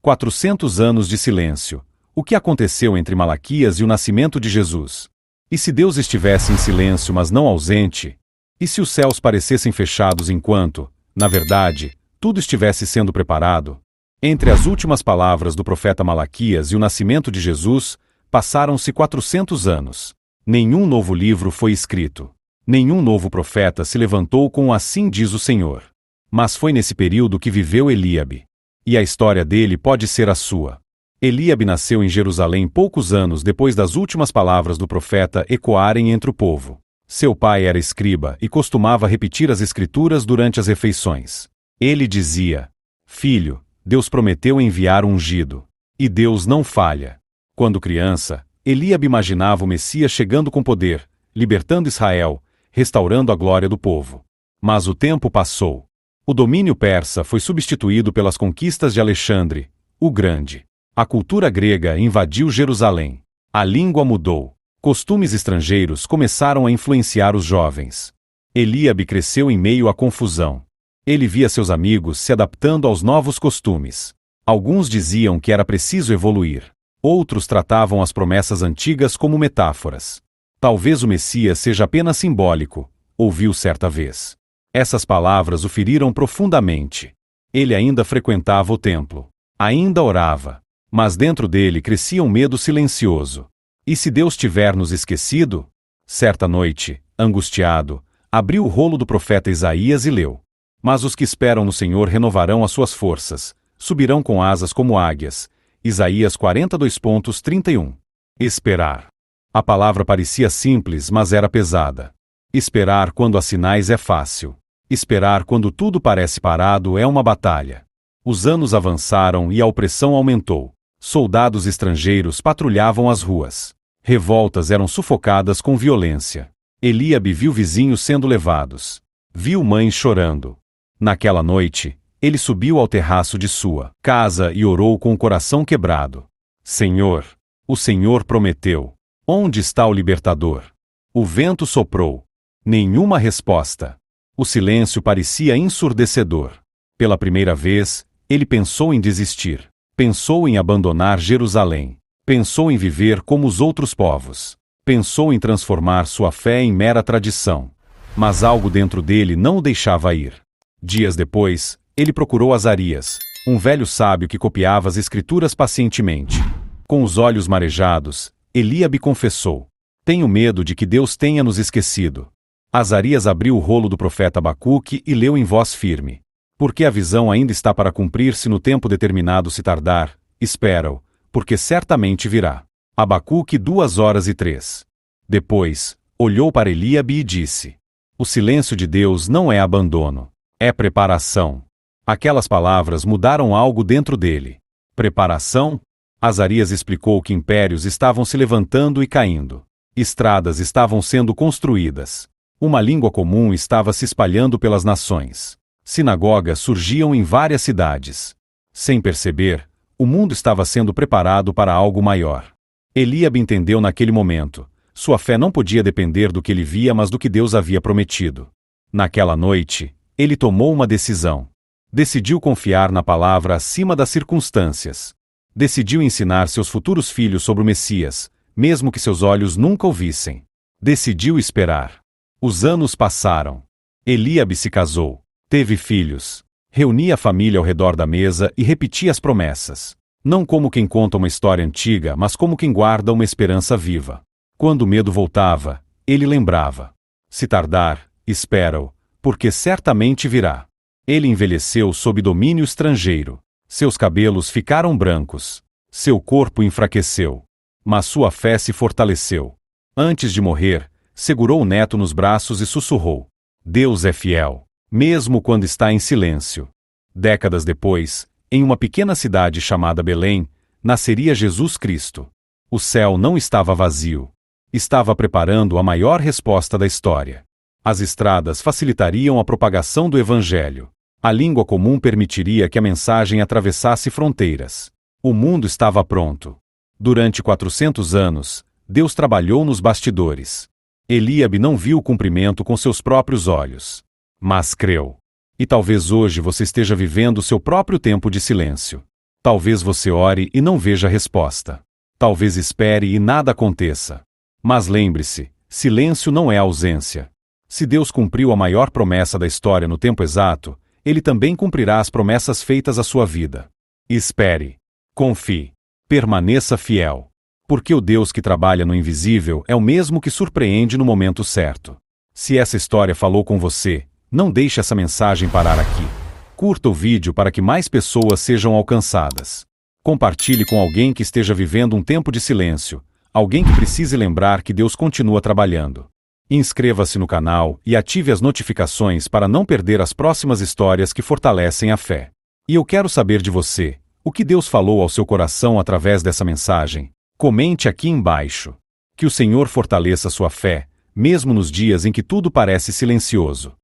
400 anos de silêncio. O que aconteceu entre Malaquias e o nascimento de Jesus? E se Deus estivesse em silêncio, mas não ausente? E se os céus parecessem fechados enquanto, na verdade, tudo estivesse sendo preparado? Entre as últimas palavras do profeta Malaquias e o nascimento de Jesus, passaram-se 400 anos. Nenhum novo livro foi escrito. Nenhum novo profeta se levantou com "assim diz o Senhor". Mas foi nesse período que viveu Eliabe. E a história dele pode ser a sua. Eliabe nasceu em Jerusalém poucos anos depois das últimas palavras do profeta ecoarem entre o povo. Seu pai era escriba e costumava repetir as escrituras durante as refeições. Ele dizia: "Filho, Deus prometeu enviar um ungido. E Deus não falha." Quando criança, Eliabe imaginava o Messias chegando com poder, libertando Israel, restaurando a glória do povo. Mas o tempo passou. O domínio persa foi substituído pelas conquistas de Alexandre, o Grande. A cultura grega invadiu Jerusalém. A língua mudou. Costumes estrangeiros começaram a influenciar os jovens. Eliabe cresceu em meio à confusão. Ele via seus amigos se adaptando aos novos costumes. Alguns diziam que era preciso evoluir. Outros tratavam as promessas antigas como metáforas. "Talvez o Messias seja apenas simbólico", ouviu certa vez. Essas palavras o feriram profundamente. Ele ainda frequentava o templo. Ainda orava. Mas dentro dele crescia um medo silencioso. E se Deus tiver nos esquecido? Certa noite, angustiado, abriu o rolo do profeta Isaías e leu: "Mas os que esperam no Senhor renovarão as suas forças, subirão com asas como águias." Isaías 42:31. Esperar. A palavra parecia simples, mas era pesada. Esperar quando há sinais é fácil. Esperar quando tudo parece parado é uma batalha. Os anos avançaram e a opressão aumentou. Soldados estrangeiros patrulhavam as ruas. Revoltas eram sufocadas com violência. Eliabe viu vizinhos sendo levados. Viu mães chorando. Naquela noite, ele subiu ao terraço de sua casa e orou com o coração quebrado. "Senhor, o Senhor prometeu. Onde está o libertador?" O vento soprou. Nenhuma resposta. O silêncio parecia ensurdecedor. Pela primeira vez, ele pensou em desistir. Pensou em abandonar Jerusalém. Pensou em viver como os outros povos. Pensou em transformar sua fé em mera tradição. Mas algo dentro dele não o deixava ir. Dias depois, ele procurou Azarias, um velho sábio que copiava as escrituras pacientemente. Com os olhos marejados, Eliabe confessou: "Tenho medo de que Deus tenha nos esquecido." Azarias abriu o rolo do profeta Abacuque e leu em voz firme: "Porque a visão ainda está para cumprir-se no tempo determinado, se tardar, espera-o, porque certamente virá." Abacuque 2:03. Depois, olhou para Eliabe e disse: "O silêncio de Deus não é abandono, é preparação." Aquelas palavras mudaram algo dentro dele. Preparação? Azarias explicou que impérios estavam se levantando e caindo. Estradas estavam sendo construídas. Uma língua comum estava se espalhando pelas nações. Sinagogas surgiam em várias cidades. Sem perceber, o mundo estava sendo preparado para algo maior. Eliabe entendeu naquele momento: sua fé não podia depender do que ele via, mas do que Deus havia prometido. Naquela noite, ele tomou uma decisão. Decidiu confiar na palavra acima das circunstâncias. Decidiu ensinar seus futuros filhos sobre o Messias, mesmo que seus olhos nunca o vissem. Decidiu esperar. Os anos passaram. Eliabe se casou. Teve filhos. Reunia a família ao redor da mesa e repetia as promessas. Não como quem conta uma história antiga, mas como quem guarda uma esperança viva. Quando o medo voltava, ele lembrava: "Se tardar, espera-o, porque certamente virá." Ele envelheceu sob domínio estrangeiro. Seus cabelos ficaram brancos. Seu corpo enfraqueceu. Mas sua fé se fortaleceu. Antes de morrer, segurou o neto nos braços e sussurrou: "Deus é fiel, mesmo quando está em silêncio." Décadas depois, em uma pequena cidade chamada Belém, nasceria Jesus Cristo. O céu não estava vazio. Estava preparando a maior resposta da história. As estradas facilitariam a propagação do Evangelho. A língua comum permitiria que a mensagem atravessasse fronteiras. O mundo estava pronto. Durante 400 anos, Deus trabalhou nos bastidores. Eliabe não viu o cumprimento com seus próprios olhos, mas creu. E talvez hoje você esteja vivendo o seu próprio tempo de silêncio. Talvez você ore e não veja resposta. Talvez espere e nada aconteça. Mas lembre-se, silêncio não é ausência. Se Deus cumpriu a maior promessa da história no tempo exato, Ele também cumprirá as promessas feitas à sua vida. Espere. Confie. Permaneça fiel. Porque o Deus que trabalha no invisível é o mesmo que surpreende no momento certo. Se essa história falou com você, não deixe essa mensagem parar aqui. Curta o vídeo para que mais pessoas sejam alcançadas. Compartilhe com alguém que esteja vivendo um tempo de silêncio, alguém que precise lembrar que Deus continua trabalhando. Inscreva-se no canal e ative as notificações para não perder as próximas histórias que fortalecem a fé. E eu quero saber de você, o que Deus falou ao seu coração através dessa mensagem? Comente aqui embaixo. Que o Senhor fortaleça sua fé, mesmo nos dias em que tudo parece silencioso.